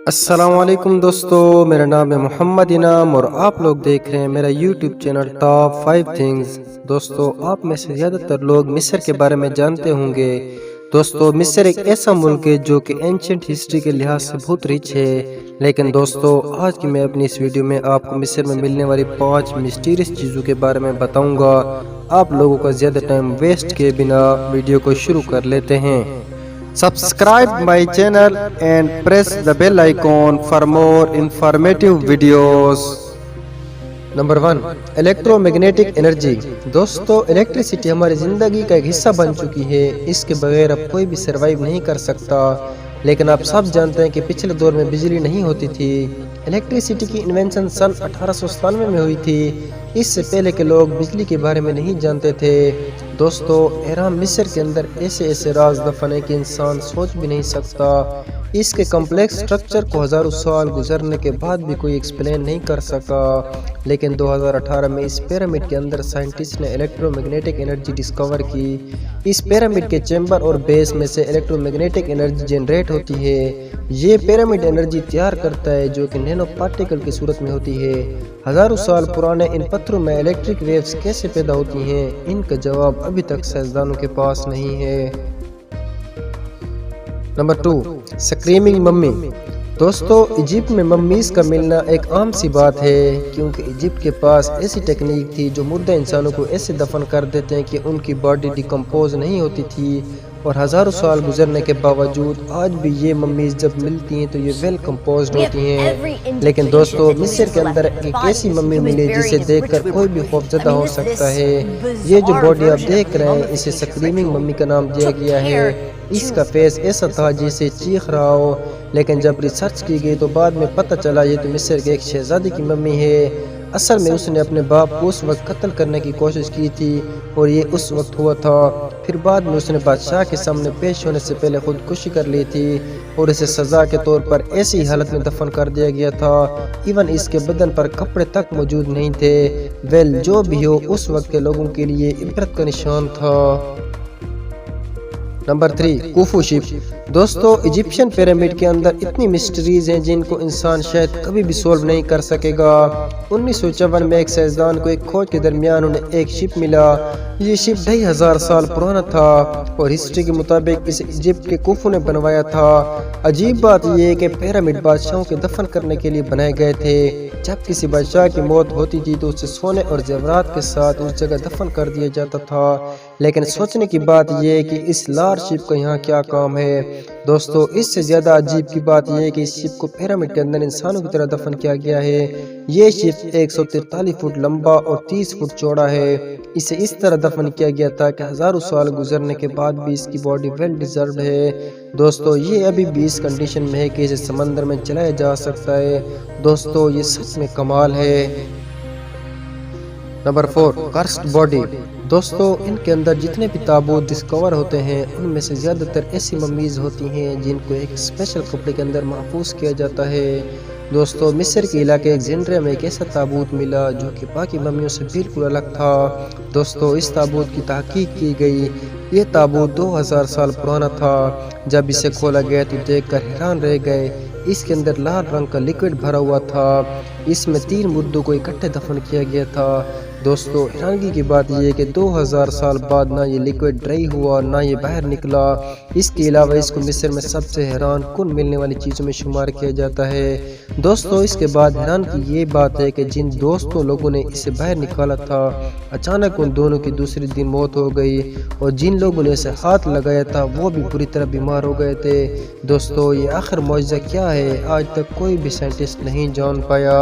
السلام علیکم دوستو، میرا نام ہے محمد انعام اور آپ لوگ دیکھ رہے ہیں میرا یوٹیوب چینل ٹاپ 5 تھنگز۔ دوستو، آپ میں سے زیادہ تر لوگ مصر کے بارے میں جانتے ہوں گے۔ دوستو، مصر ایک ایسا ملک ہے جو کہ اینشنٹ ہسٹری کے لحاظ سے بہت رچ ہے، لیکن دوستو آج کی میں اپنی اس ویڈیو میں آپ کو مصر میں ملنے والی 5 مسٹیریس چیزوں کے بارے میں بتاؤں گا۔ آپ لوگوں کا زیادہ ٹائم ویسٹ کیے بنا ویڈیو کو شروع کر لیتے ہیں۔ Subscribe my channel and press the bell icon for more informative videos. Number 1، electro magnetic energy. دوستو، الیکٹریسٹی ہماری زندگی کا ایک حصہ بن چکی ہے، اس کے بغیر اب کوئی بھی سروائیو نہیں کر سکتا۔ لیکن آپ سب جانتے ہیں کہ پچھلے دور میں بجلی نہیں ہوتی تھی۔ الیکٹریسٹی کی انوینشن سن 1897 میں ہوئی تھی۔ اس سے پہلے کے لوگ بجلی کے بارے میں نہیں جانتے تھے۔ دوستو، ایران مصر کے اندر ایسے راز دفن ہے کہ انسان سوچ بھی نہیں سکتا۔ اس کے کمپلیکس سٹرکچر کو ہزاروں سال گزرنے کے بعد بھی کوئی ایکسپلین نہیں کر سکا، لیکن 2018 میں اس پیرامڈ کے اندر سائنٹسٹ نے الیکٹرو میگنیٹک انرجی ڈسکور کی۔ اس پیرامڈ کے چیمبر اور بیس میں سے الیکٹرو میگنیٹک انرجی جنریٹ ہوتی ہے۔ یہ پیرامڈ انرجی تیار کرتا ہے جو کہ نینو پارٹیکل کی صورت میں ہوتی ہے۔ ہزاروں سال پرانے ان پتھروں میں الیکٹرک ویوز کیسے پیدا ہوتی ہیں، ان کا جواب ابھی تک سائنسدانوں کے پاس نہیں ہے۔ Number 2، سکریمنگ mummy. دوستو، ایجپٹ میں ممیز کا ملنا ایک عام سی بات ہے، کیونکہ ایجپٹ کے پاس ایسی ٹیکنیک تھی جو مردہ انسانوں کو ایسے دفن کر دیتے ہیں کہ ان کی باڈی ڈیکمپوز نہیں ہوتی تھی، اور ہزاروں سال گزرنے کے باوجود آج بھی یہ ممیز جب ملتی ہیں تو یہ ویل کمپوزڈ ہوتی ہیں۔ لیکن دوستو، مصر کے اندر ایک ایسی ممی ملی جسے دیکھ کر کوئی بھی خوفزدہ ہو سکتا ہے۔ یہ جو باڈی آپ دیکھ رہے ہیں، اسے سکریمنگ ممی کا نام دیا گیا ہے۔ اس کا فیس ایسا تھا جیسے چیخ رہا ہو، لیکن جب ریسرچ کی گئی تو بعد میں پتہ چلا یہ تو مصر کے ایک شہزادی کی ممی ہے۔ اصل میں اس نے اپنے باپ کو اس وقت قتل کرنے کی کوشش کی تھی، اور یہ اس وقت ہوا تھا۔ پھر بعد میں اس نے بادشاہ کے سامنے پیش ہونے سے پہلے خودکشی کر لی تھی، اور اسے سزا کے طور پر ایسی حالت میں دفن کر دیا گیا تھا، ایون اس کے بدن پر کپڑے تک موجود نہیں تھے۔ ویل جو بھی ہو، اس وقت کے لوگوں کے لیے عبرت کا نشان تھا۔ نمبر 3، کوفو شپ۔ دوستو، ایجپشین پیرامڈ کے اندر اتنی مسٹریز ہیں جن کو انسان شاید کبھی بھی سولو نہیں کر سکے گا۔ 1954 میں ایک سائنسدان کو ایک کھوج کے درمیان انہیں ایک شپ ملا۔ یہ شپ 2500 سال پرانا تھا، اور ہسٹری کے مطابق اسے ایجپٹ کے کوفو نے بنوایا تھا۔ عجیب بات یہ ہے کہ پیرامڈ بادشاہوں کے دفن کرنے کے لیے بنائے گئے تھے۔ جب کسی بادشاہ کی موت ہوتی تھی تو اسے سونے اور زیورات کے ساتھ اس جگہ دفن کر دیا جاتا تھا، لیکن سوچنے کی بات یہ ہے کہ اس لارج شپ کا یہاں کیا کام ہے۔ دوستو، اس سے زیادہ عجیب کی بات یہ ہے کہ اس شپ کو پیرامڈ کے اندر انسانوں کی طرح دفن کیا گیا ہے۔ یہ شپ 143 فٹ لمبا اور 30 فٹ چوڑا ہے۔ اسے اس طرح دفن کیا گیا تھا کہ ہزاروں سال گزرنے کے بعد بھی اس کی باڈی ویل ڈیزروڈ ہے۔ دوستو، یہ ابھی بھی اس کنڈیشن میں ہے کہ اسے سمندر میں چلایا جا سکتا ہے۔ دوستو، یہ سچ میں کمال ہے۔ Number 4، cursed body. دوستو، ان کے اندر جتنے بھی تابوت ڈسکور ہوتے ہیں ان میں سے زیادہ تر ایسی ممیز ہوتی ہیں جن کو ایک اسپیشل کپڑے کے اندر محفوظ کیا جاتا ہے۔ دوستو، مصر کے علاقے ایکزینڈریا میں ایک ایسا تابوت ملا جو کہ باقی ممیوں سے بالکل الگ تھا۔ دوستو، اس تابوت کی تحقیق کی گئی۔ یہ تابوت 2000 سال پرانا تھا۔ جب اسے کھولا گیا تو دیکھ کر حیران رہ گئے۔ اس کے اندر لال رنگ کا لیکوڈ بھرا ہوا تھا۔ اس میں 3 مردوں کو اکٹھے دفن کیا گیا تھا۔ دوستو، حیرانگی کی بات یہ ہے کہ 2000 سال بعد نہ یہ لیکوڈ ڈرائی ہوا نہ یہ باہر نکلا۔ اس کے علاوہ اس کو مصر میں سب سے حیران کن ملنے والی چیزوں میں شمار کیا جاتا ہے۔ دوستو، اس کے بعد حیران کی یہ بات ہے کہ جن دوستوں لوگوں نے اسے باہر نکالا تھا، اچانک ان دونوں کی دوسری دن موت ہو گئی، اور جن لوگوں نے اسے ہاتھ لگایا تھا وہ بھی بری طرح بیمار ہو گئے تھے۔ دوستو، یہ آخر معجزہ کیا ہے، آج تک کوئی بھی سائنٹسٹ نہیں جان پایا۔